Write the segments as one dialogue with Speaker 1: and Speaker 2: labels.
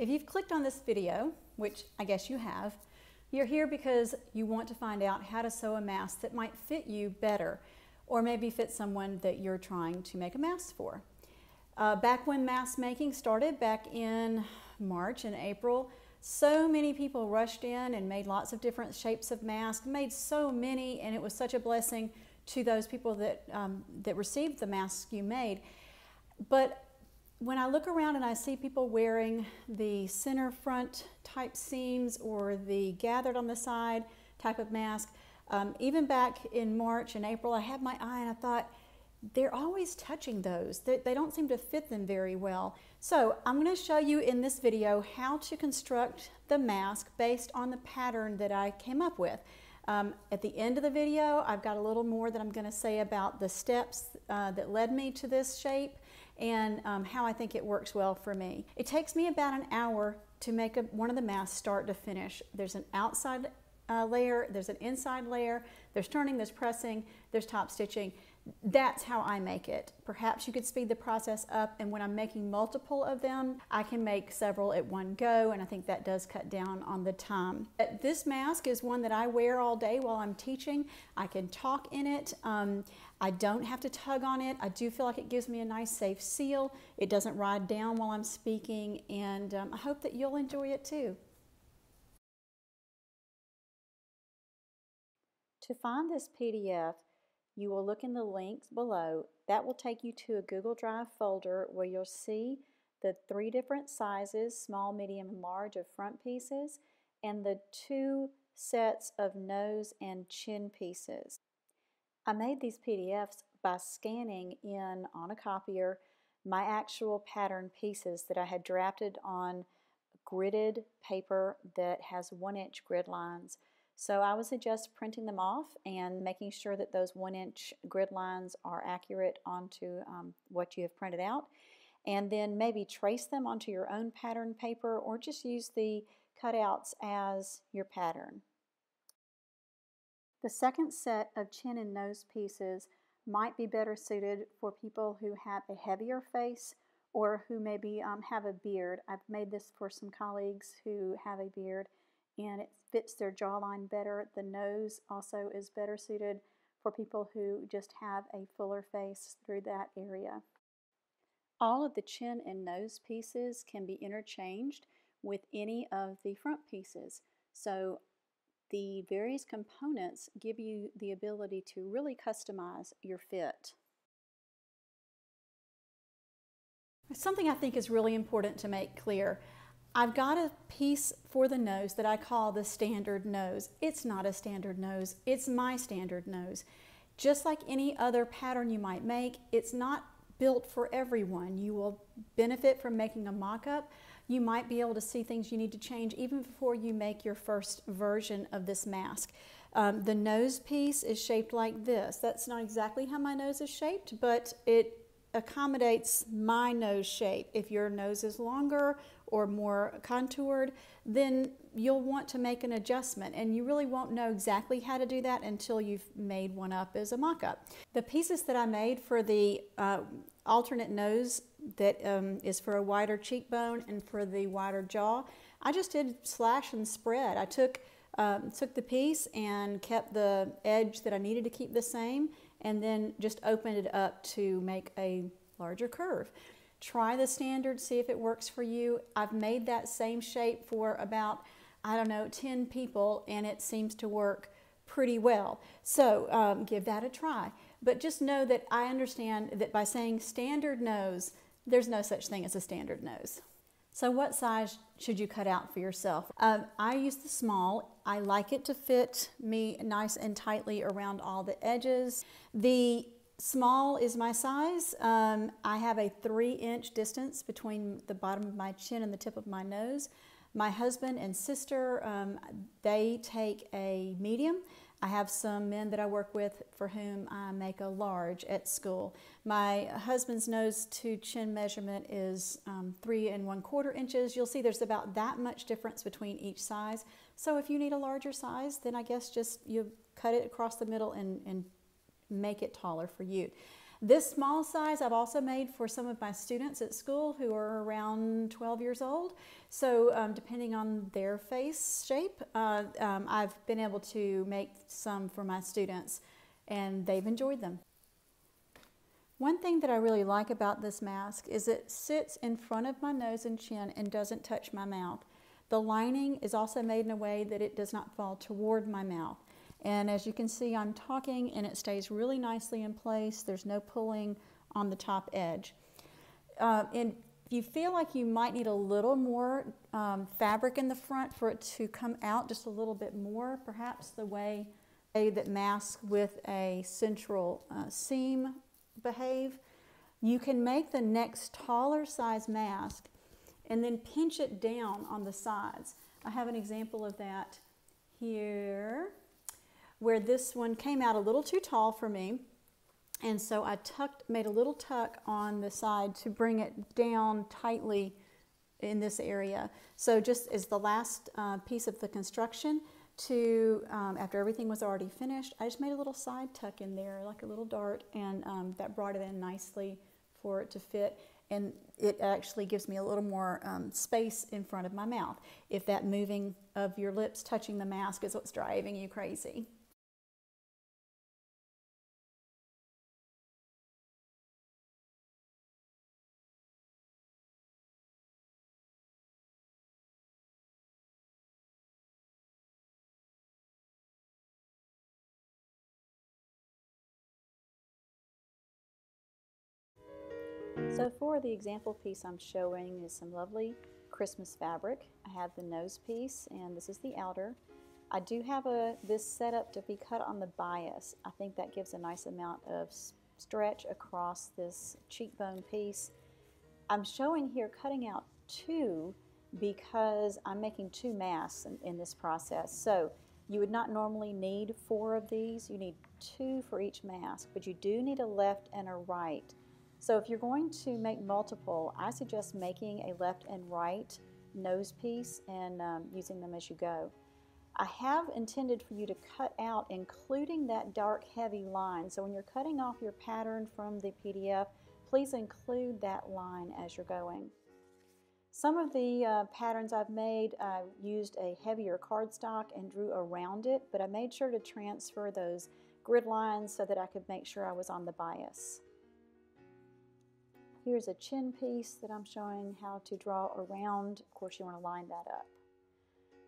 Speaker 1: If you've clicked on this video, which I guess you have, you're here because you want to find out how to sew a mask that might fit you better, or maybe fit someone that you're trying to make a mask for. Back when mask making started, back in March and April, so many people rushed in and made lots of different shapes of masks, made so many, and it was such a blessing to those people that, that received the masks you made. But when I look around and I see people wearing the center front type seams or the gathered on the side type of mask, even back in March and April, I had my eye and I thought, they're always touching those. They don't seem to fit them very well. So I'm going to show you in this video how to construct the mask based on the pattern that I came up with. At the end of the video, I've got a little more that I'm going to say about the steps that led me to this shape and how I think it works well for me. It takes me about an hour to make one of the masks start to finish. There's an outside layer, there's an inside layer, there's turning, there's pressing, there's top stitching. That's how I make it. Perhaps you could speed the process up, and when I'm making multiple of them, I can make several at one go, and I think that does cut down on the time. This mask is one that I wear all day while I'm teaching. I can talk in it. I don't have to tug on it. I do feel like it gives me a nice safe seal. It doesn't ride down while I'm speaking, and I hope that you'll enjoy it too. To find this PDF, you will look in the links below. That will take you to a Google Drive folder where you'll see the 3 different sizes, small, medium, and large, of front pieces, and the 2 sets of nose and chin pieces. I made these PDFs by scanning in on a copier my actual pattern pieces that I had drafted on gridded paper that has 1-inch grid lines. So I would suggest printing them off and making sure that those 1-inch grid lines are accurate onto what you have printed out, and then maybe trace them onto your own pattern paper or just use the cutouts as your pattern. The second set of chin and nose pieces might be better suited for people who have a heavier face or who maybe have a beard. I've made this for some colleagues who have a beard, and it fits their jawline better. The nose also is better suited for people who just have a fuller face through that area. All of the chin and nose pieces can be interchanged with any of the front pieces. So the various components give you the ability to really customize your fit. Something I think is really important to make clear. I've got a piece for the nose that I call the standard nose. It's not a standard nose, it's my standard nose. Just like any other pattern you might make, it's not built for everyone. You will benefit from making a mock-up. You might be able to see things you need to change even before you make your first version of this mask. The nose piece is shaped like this. That's not exactly how my nose is shaped, but it accommodates my nose shape. If your nose is longer or more contoured, then you'll want to make an adjustment, and you really won't know exactly how to do that until you've made one up as a mock-up. The pieces that I made for the alternate nose that is for a wider cheekbone and for the wider jaw, I just did slash and spread. I took the piece and kept the edge that I needed to keep the same, and then just opened it up to make a larger curve. Try the standard, see if it works for you. I've made that same shape for about, I don't know, 10 people, and it seems to work pretty well. So give that a try. But just know that I understand that by saying standard nose, there's no such thing as a standard nose. So what size should you cut out for yourself? I use the small. I like it to fit me nice and tightly around all the edges. The small is my size. I have a 3-inch distance between the bottom of my chin and the tip of my nose. My husband and sister, they take a medium. I have some men that I work with for whom I make a large at school. My husband's nose to chin measurement is 3 1/4 inches. You'll see there's about that much difference between each size. So if you need a larger size, then I guess just you cut it across the middle and make it taller for you. This small size I've also made for some of my students at school who are around 12 years old. So depending on their face shape, I've been able to make some for my students, and they've enjoyed them. One thing that I really like about this mask is it sits in front of my nose and chin and doesn't touch my mouth. The lining is also made in a way that it does not fall toward my mouth. And as you can see, I'm talking and it stays really nicely in place. There's no pulling on the top edge. And if you feel like you might need a little more fabric in the front for it to come out just a little bit more, perhaps the way that masks with a central seam behave, you can make the next taller size mask and then pinch it down on the sides. I have an example of that here, where this one came out a little too tall for me, and so I made a little tuck on the side to bring it down tightly in this area. So just as the last piece of the construction, after everything was already finished, I just made a little side tuck in there, like a little dart, and that brought it in nicely for it to fit. And it actually gives me a little more space in front of my mouth, if that moving of your lips touching the mask is what's driving you crazy. So for the example piece I'm showing is some lovely Christmas fabric. I have the nose piece, and this is the outer. I do have this set up to be cut on the bias. I think that gives a nice amount of stretch across this cheekbone piece. I'm showing here cutting out 2 because I'm making 2 masks in this process. So you would not normally need 4 of these. You need 2 for each mask, but you do need a left and a right. So if you're going to make multiple, I suggest making a left and right nose piece and using them as you go. I have intended for you to cut out, including that dark heavy line. So when you're cutting off your pattern from the PDF, please include that line as you're going. Some of the patterns I've made, I used a heavier cardstock and drew around it, but I made sure to transfer those grid lines so that I could make sure I was on the bias. Here's a chin piece that I'm showing how to draw around. Of course, you want to line that up.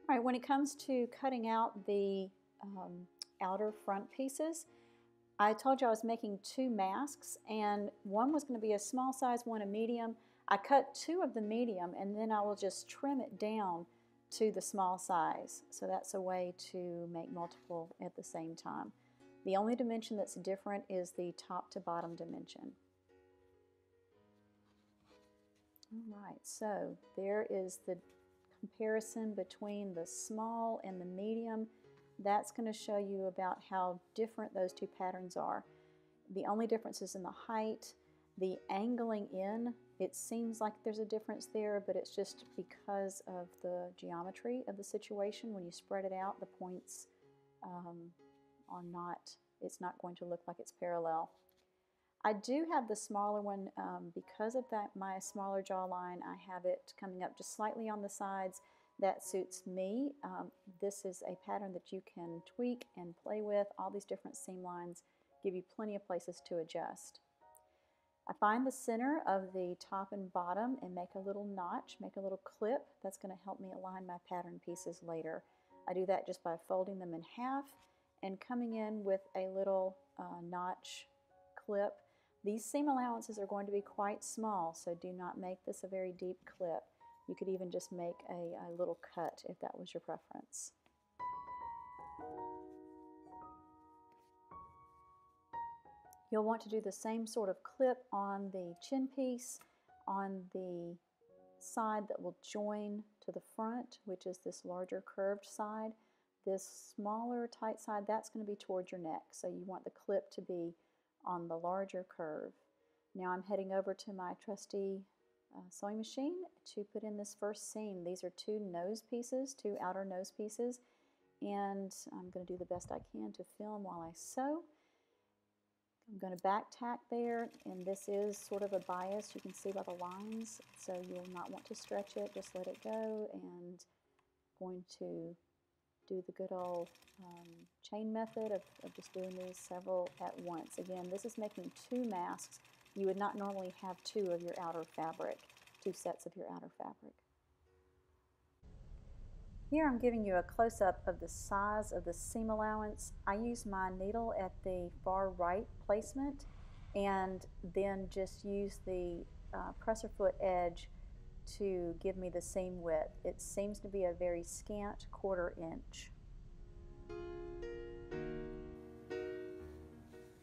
Speaker 1: All right, when it comes to cutting out the outer front pieces, I told you I was making 2 masks, and one was going to be a small size, one a medium. I cut 2 of the medium, and then I will just trim it down to the small size. So that's a way to make multiple at the same time. The only dimension that's different is the top to bottom dimension. All right, so there is the comparison between the small and the medium. That's going to show you about how different those 2 patterns are. The only difference is in the height, the angling in. It seems like there's a difference there, but it's just because of the geometry of the situation. When you spread it out, the points are not, it's not going to look like it's parallel. I do have the smaller one because of that, my smaller jawline. I have it coming up just slightly on the sides. That suits me. This is a pattern that you can tweak and play with. All these different seam lines give you plenty of places to adjust. I find the center of the top and bottom and make a little notch, make a little clip. That's going to help me align my pattern pieces later. I do that just by folding them in half and coming in with a little notch clip. These seam allowances are going to be quite small, so do not make this a very deep clip. You could even just make a little cut if that was your preference. You'll want to do the same sort of clip on the chin piece, on the side that will join to the front, which is this larger curved side. This smaller tight side, that's going to be towards your neck, so you want the clip to be on the larger curve. Now I'm heading over to my trusty sewing machine to put in this first seam. These are 2 nose pieces, 2 outer nose pieces, and I'm going to do the best I can to film while I sew. I'm going to back tack there, and this is sort of a bias, you can see by the lines, so you'll not want to stretch it, just let it go, and going to do the good old chain method of just doing these several at once. Again, this is making 2 masks. You would not normally have 2 of your outer fabric, 2 sets of your outer fabric. Here I'm giving you a close-up of the size of the seam allowance. I use my needle at the far right placement and then just use the presser foot edge to give me the seam width. It seems to be a very scant 1/4 inch.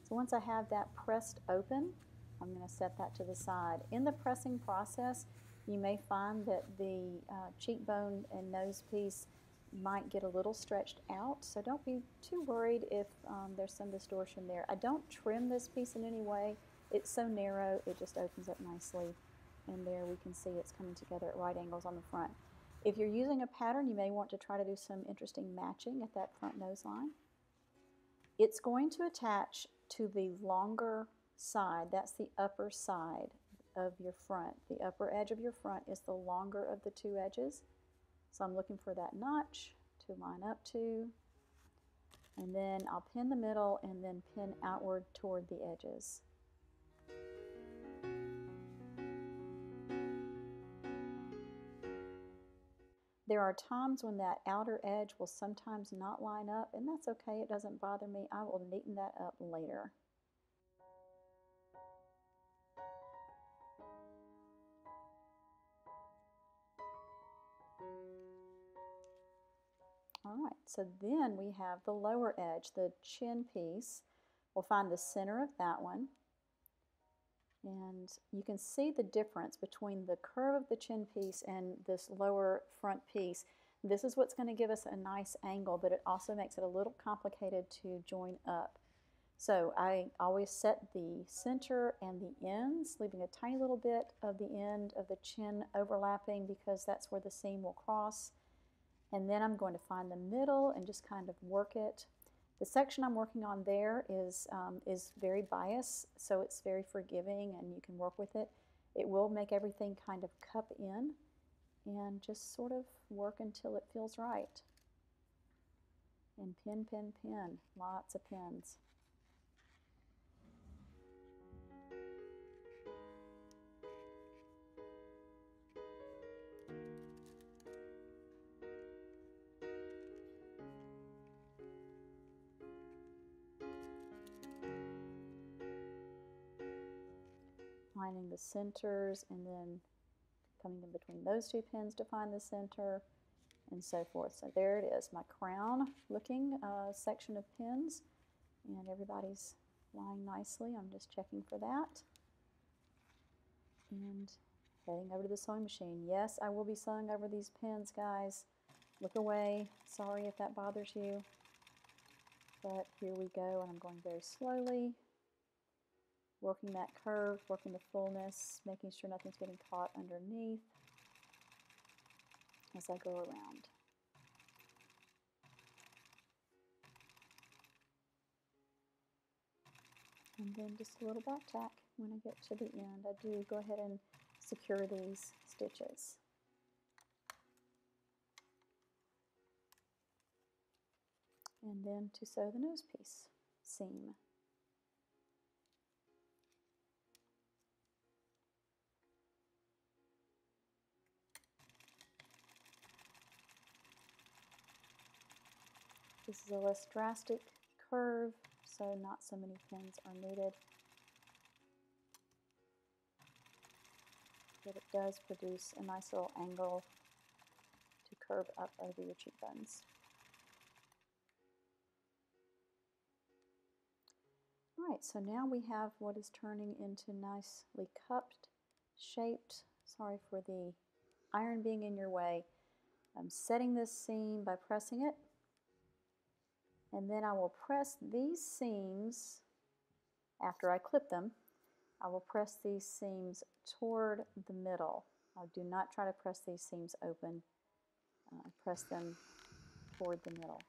Speaker 1: So once I have that pressed open, I'm going to set that to the side. In the pressing process, you may find that the cheekbone and nose piece might get a little stretched out, so don't be too worried if there's some distortion there. I don't trim this piece in any way. It's so narrow, it just opens up nicely. And there we can see it's coming together at right angles on the front. If you're using a pattern, you may want to try to do some interesting matching at that front nose line. It's going to attach to the longer side. That's the upper side of your front. The upper edge of your front is the longer of the 2 edges. So I'm looking for that notch to line up to, and then I'll pin the middle and then pin outward toward the edges. There are times when that outer edge will sometimes not line up, and that's okay, it doesn't bother me. I will neaten that up later. All right, so then we have the lower edge, the chin piece. We'll find the center of that one. And you can see the difference between the curve of the chin piece and this lower front piece. This is what's going to give us a nice angle, but it also makes it a little complicated to join up. So I always set the center and the ends, leaving a tiny little bit of the end of the chin overlapping because that's where the seam will cross. And then I'm going to find the middle and just kind of work it. The section I'm working on there is very biased, so it's very forgiving and you can work with it. It will make everything kind of cup in and just sort of work until it feels right. And pin, pin, pin, lots of pins. Finding the centers and then coming in between those 2 pins to find the center and so forth. So there it is, my crown looking section of pins, and everybody's lying nicely. I'm just checking for that and heading over to the sewing machine. Yes, I will be sewing over these pins, guys. Look away, sorry if that bothers you, but here we go, and I'm going very slowly, working that curve, working the fullness, making sure nothing's getting caught underneath as I go around. And then just a little back tack when I get to the end. I do go ahead and secure these stitches. And then to sew the nose piece seam. This is a less drastic curve, so not so many pins are needed. But it does produce a nice little angle to curve up over your cheekbones. All right, so now we have what is turning into nicely cupped, shaped. Sorry for the iron being in your way. I'm setting this seam by pressing it, and then I will press these seams after I clip them. I will press these seams toward the middle. I do not try to press these seams open. I press them toward the middle.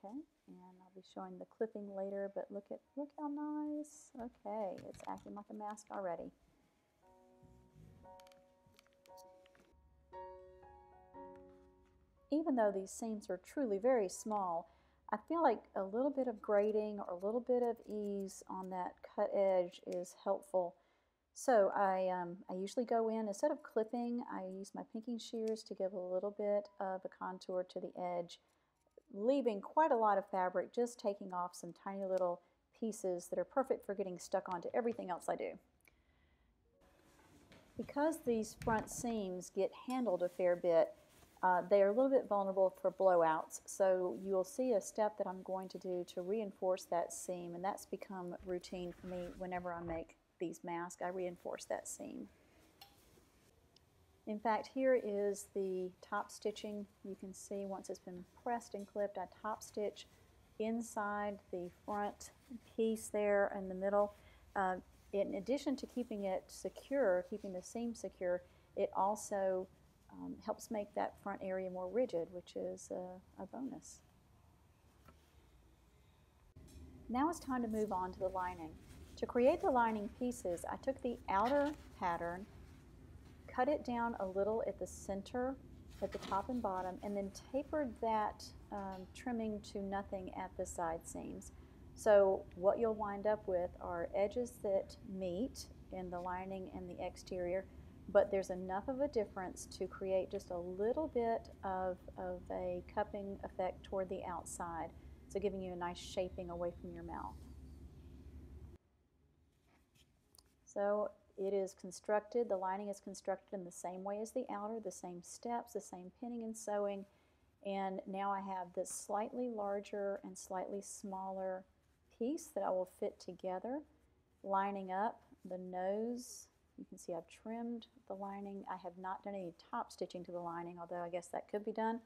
Speaker 2: Okay, and I'll be showing the clipping later, but look how nice. Okay, it's acting like a mask already. Even though these seams are truly very small, I feel like a little bit of grading or a little bit of ease on that cut edge is helpful. So I usually go in, instead of clipping, I use my pinking shears to give a little bit of a contour to the edge, leaving quite a lot of fabric, just taking off some tiny little pieces that are perfect for getting stuck onto everything else I do. Because these front seams get handled a fair bit, they are a little bit vulnerable for blowouts, so you'll see a step that I'm going to do to reinforce that seam, and that's become routine for me whenever I make these masks. I reinforce that seam. In fact, here is the top stitching. You can see once it's been pressed and clipped, I top stitch inside the front piece there in the middle. In addition to keeping it secure, keeping the seam secure, it also helps make that front area more rigid, which is a bonus. Now it's time to move on to the lining. To create the lining pieces, I took the outer pattern, cut it down a little at the center, at the top and bottom, and then tapered that trimming to nothing at the side seams. So what you'll wind up with are edges that meet in the lining and the exterior, but there's enough of a difference to create just a little bit of a cupping effect toward the outside, so giving you a nice shaping away from your mouth. So it is constructed, the lining is constructed in the same way as the outer, the same steps, the same pinning and sewing, and now I have this slightly larger and slightly smaller piece that I will fit together, lining up the nose. You can see I've trimmed the lining. I have not done any top stitching to the lining, although I guess that could be done.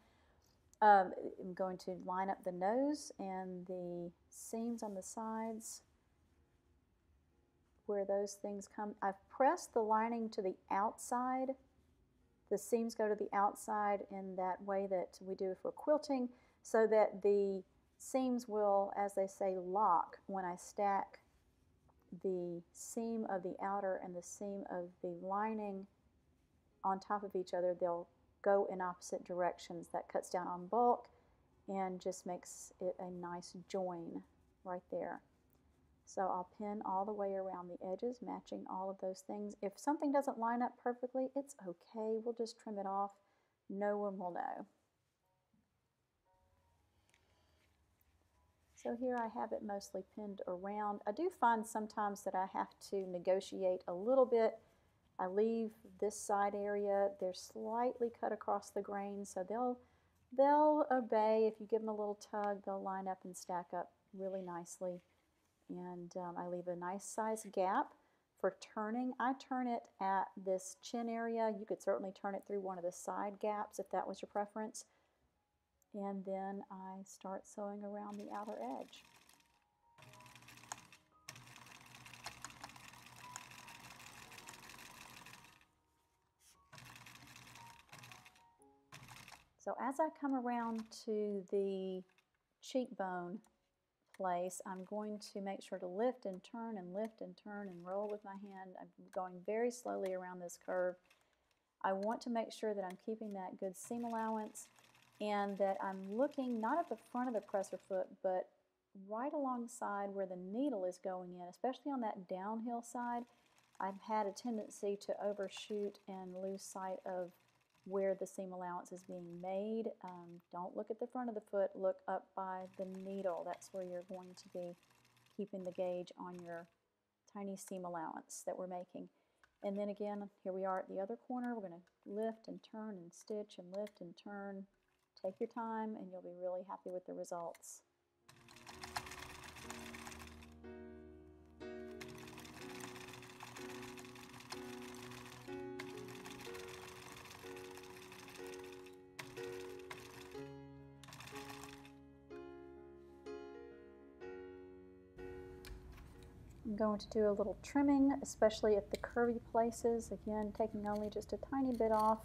Speaker 2: I'm going to line up the nose and the seams on the sides where those things come. I've pressed the lining to the outside. The seams go to the outside in that way that we do if we're quilting, so that the seams will, as they say, lock when I stack the seam of the outer and the seam of the lining on top of each other. They'll go in opposite directions. That cuts down on bulk and just makes it a nice join right there. So I'll pin all the way around the edges, matching all of those things. If something doesn't line up perfectly, it's okay. We'll just trim it off. No one will know. So here I have it mostly pinned around. I do find sometimes that I have to negotiate a little bit. I leave this side area, they're slightly cut across the grain, so they'll obey. If you give them a little tug, they'll line up and stack up really nicely. And I leave a nice size gap for turning. I turn it at this chin area. You could certainly turn it through one of the side gaps if that was your preference. And then I start sewing around the outer edge. So as I come around to the cheekbone place, I'm going to make sure to lift and turn and lift and turn and roll with my hand. I'm going very slowly around this curve. I want to make sure that I'm keeping that good seam allowance and that I'm looking not at the front of the presser foot, but right alongside where the needle is going in, especially on that downhill side. I've had a tendency to overshoot and lose sight of where the seam allowance is being made. Don't look at the front of the foot, look up by the needle. That's where you're going to be keeping the gauge on your tiny seam allowance that we're making. And then again, here we are at the other corner. We're going to lift and turn and stitch and lift and turn. Take your time and you'll be really happy with the results. I'm going to do a little trimming, especially at the curvy places. Again, taking only just a tiny bit off.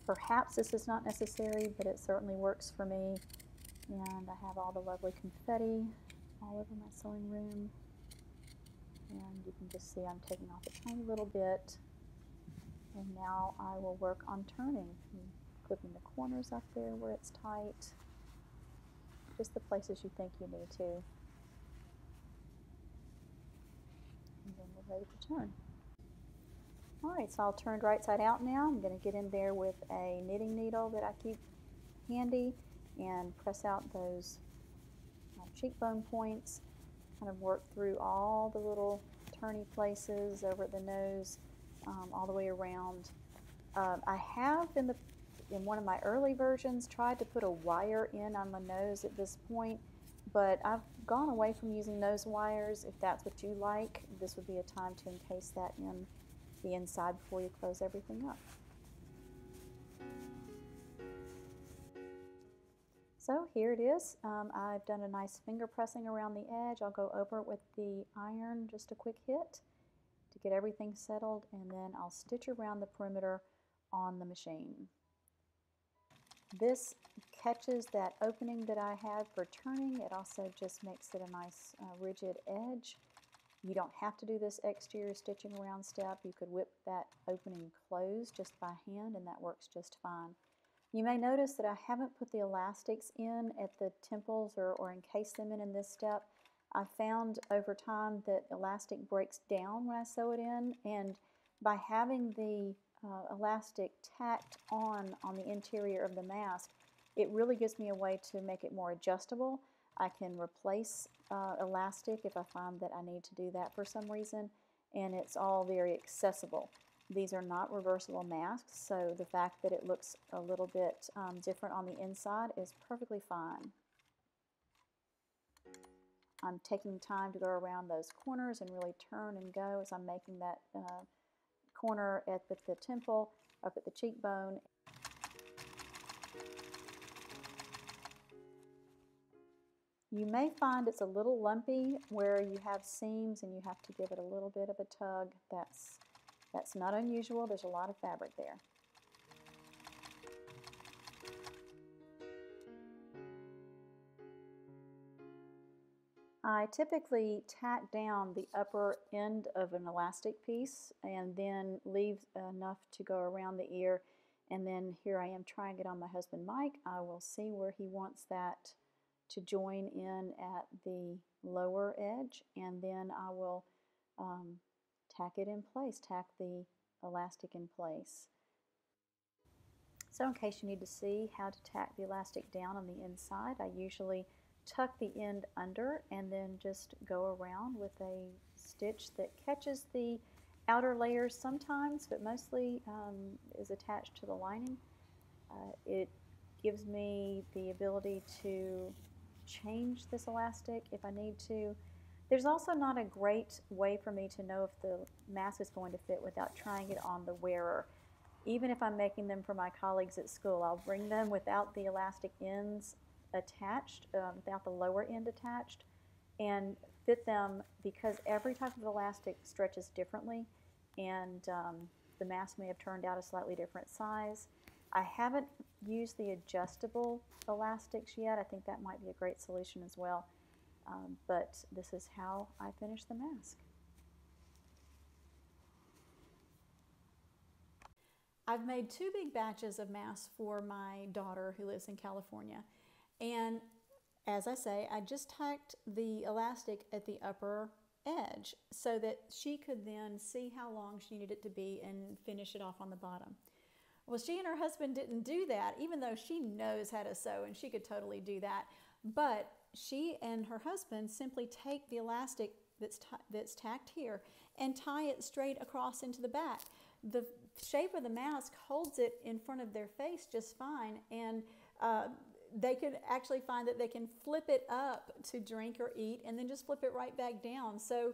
Speaker 2: Perhaps this is not necessary, but it certainly works for me. And I have all the lovely confetti all over my sewing room. And you can just see I'm taking off a tiny little bit. And now I will work on turning, and clipping the corners up there where it's tight, just the places you think you need to. And then we're ready to turn. Alright, so I'll turn right side out now. I'm going to get in there with a knitting needle that I keep handy and press out those cheekbone points, kind of work through all the little turny places over at the nose, all the way around. I have in one of my early versions tried to put a wire in on the nose at this point, but I've gone away from using nose wires. If that's what you like, this would be a time to encase that in the inside before you close everything up. So here it is. I've done a nice finger pressing around the edge. I'll go over it with the iron, just a quick hit to get everything settled, and then I'll stitch around the perimeter on the machine. This catches that opening that I have for turning. It also just makes it a nice rigid edge. You don't have to do this exterior stitching around step. You could whip that opening closed just by hand, and that works just fine. You may notice that I haven't put the elastics in at the temples or encased them in this step. I found over time that elastic breaks down when I sew it in, and by having the elastic tacked on the interior of the mask, it really gives me a way to make it more adjustable. I can replace elastic if I find that I need to do that for some reason, and it's all very accessible. These are not reversible masks, so the fact that it looks a little bit different on the inside is perfectly fine. I'm taking time to go around those corners and really turn and go as I'm making that corner at the temple, up at the cheekbone. You may find it's a little lumpy where you have seams and you have to give it a little bit of a tug. That's not unusual. There's a lot of fabric there. I typically tack down the upper end of an elastic piece and then leave enough to go around the ear, and then here I am trying it on my husband Mike. I will see where he wants that to join in at the lower edge, and then I will tack it in place, tack the elastic in place. So in case you need to see how to tack the elastic down on the inside, I usually tuck the end under and then just go around with a stitch that catches the outer layers sometimes, but mostly is attached to the lining. It gives me the ability to change this elastic if I need to. There's also not a great way for me to know if the mask is going to fit without trying it on the wearer. Even if I'm making them for my colleagues at school, I'll bring them without the elastic ends attached, without the lower end attached, and fit them, because every type of elastic stretches differently, and the mask may have turned out a slightly different size. I haven't used the adjustable elastics yet. I think that might be a great solution as well, but this is how I finish the mask.
Speaker 1: I've made 2 big batches of masks for my daughter who lives in California. And as I say, I just tacked the elastic at the upper edge so that she could then see how long she needed it to be and finish it off on the bottom. Well, she and her husband didn't do that, even though she knows how to sew and she could totally do that. But she and her husband simply take the elastic that's tacked here and tie it straight across into the back. The shape of the mask holds it in front of their face just fine, and they can actually find that they can flip it up to drink or eat and then just flip it right back down. So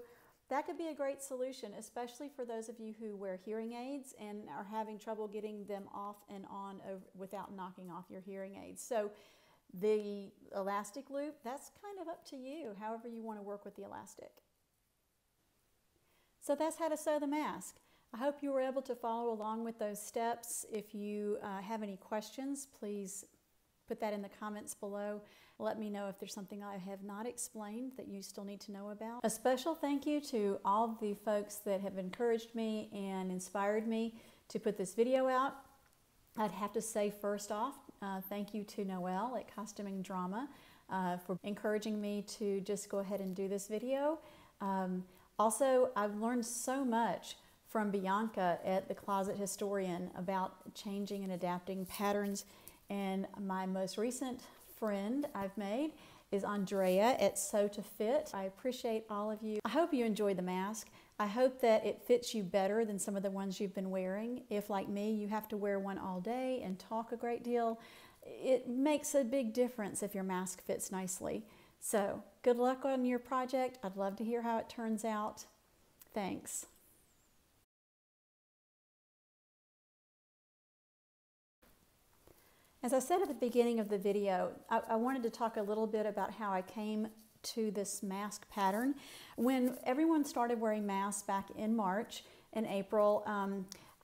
Speaker 1: that could be a great solution, especially for those of you who wear hearing aids and are having trouble getting them off and on without knocking off your hearing aids. So the elastic loop, that's kind of up to you, however you want to work with the elastic. So that's how to sew the mask. I hope you were able to follow along with those steps. If you have any questions, please Put that in the comments below. Let me know if there's something I have not explained that you still need to know about. A special thank you to all the folks that have encouraged me and inspired me to put this video out. I'd have to say first off, thank you to Noelle at Costuming Drama for encouraging me to just go ahead and do this video. Also, I've learned so much from Bianca at the Closet Historian about changing and adapting patterns. And my most recent friend I've made is Andrea at Sew to Fit. I appreciate all of you. I hope you enjoyed the mask. I hope that it fits you better than some of the ones you've been wearing. If, like me, you have to wear one all day and talk a great deal, it makes a big difference if your mask fits nicely. So, good luck on your project. I'd love to hear how it turns out. Thanks. As I said at the beginning of the video, I wanted to talk a little bit about how I came to this mask pattern. When everyone started wearing masks back in March and April,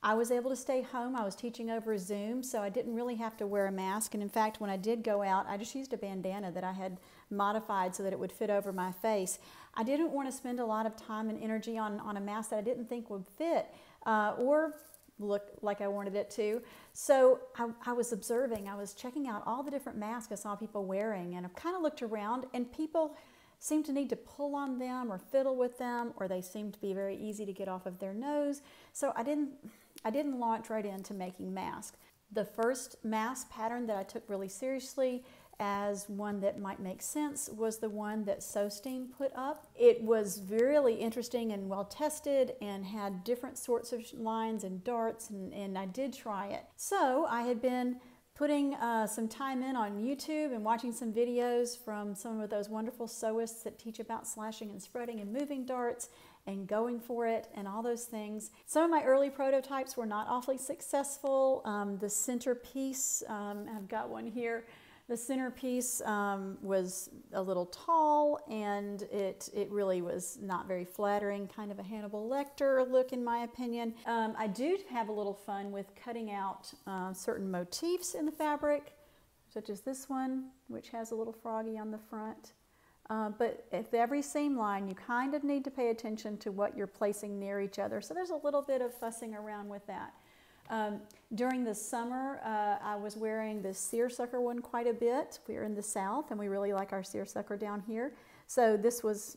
Speaker 1: I was able to stay home. I was teaching over Zoom, so I didn't really have to wear a mask. And in fact, when I did go out, I just used a bandana that I had modified so that it would fit over my face. I didn't want to spend a lot of time and energy on a mask that I didn't think would fit or look like I wanted it to. So I was observing, I was checking out all the different masks I saw people wearing, and I kind of looked around, and people seemed to need to pull on them or fiddle with them, or they seemed to be very easy to get off of their nose. So I didn't launch right into making masks. The first mask pattern that I took really seriously as one that might make sense was the one that Sewstein put up. It was really interesting and well tested and had different sorts of lines and darts, and I did try it. So I had been putting some time in on YouTube and watching some videos from some of those wonderful sewists that teach about slashing and spreading and moving darts and going for it and all those things. Some of my early prototypes were not awfully successful. The centerpiece, I've got one here. The centerpiece was a little tall, and it really was not very flattering, kind of a Hannibal Lecter look in my opinion. I do have a little fun with cutting out certain motifs in the fabric, such as this one, which has a little froggy on the front. But at every seam line, you kind of need to pay attention to what you're placing near each other. So there's a little bit of fussing around with that. During the summer, I was wearing this seersucker one quite a bit. We're in the South, and we really like our seersucker down here. So this was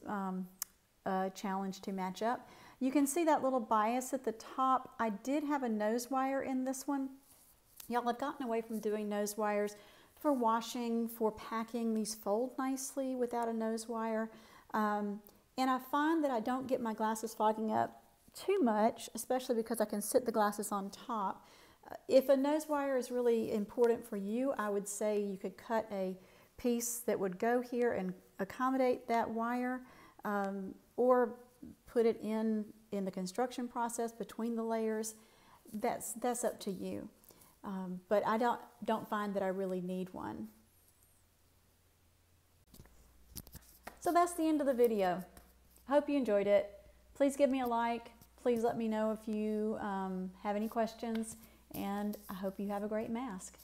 Speaker 1: a challenge to match up. You can see that little bias at the top. I did have a nose wire in this one. Y'all, I've gotten away from doing nose wires for washing, for packing. These fold nicely without a nose wire. And I find that I don't get my glasses fogging up too much, especially because I can sit the glasses on top. If a nose wire is really important for you, I would say you could cut a piece that would go here and accommodate that wire, or put it in the construction process between the layers. That's up to you. But I don't find that I really need one. So that's the end of the video. I hope you enjoyed it. Please give me a like. Please let me know if you have any questions, and I hope you have a great mask.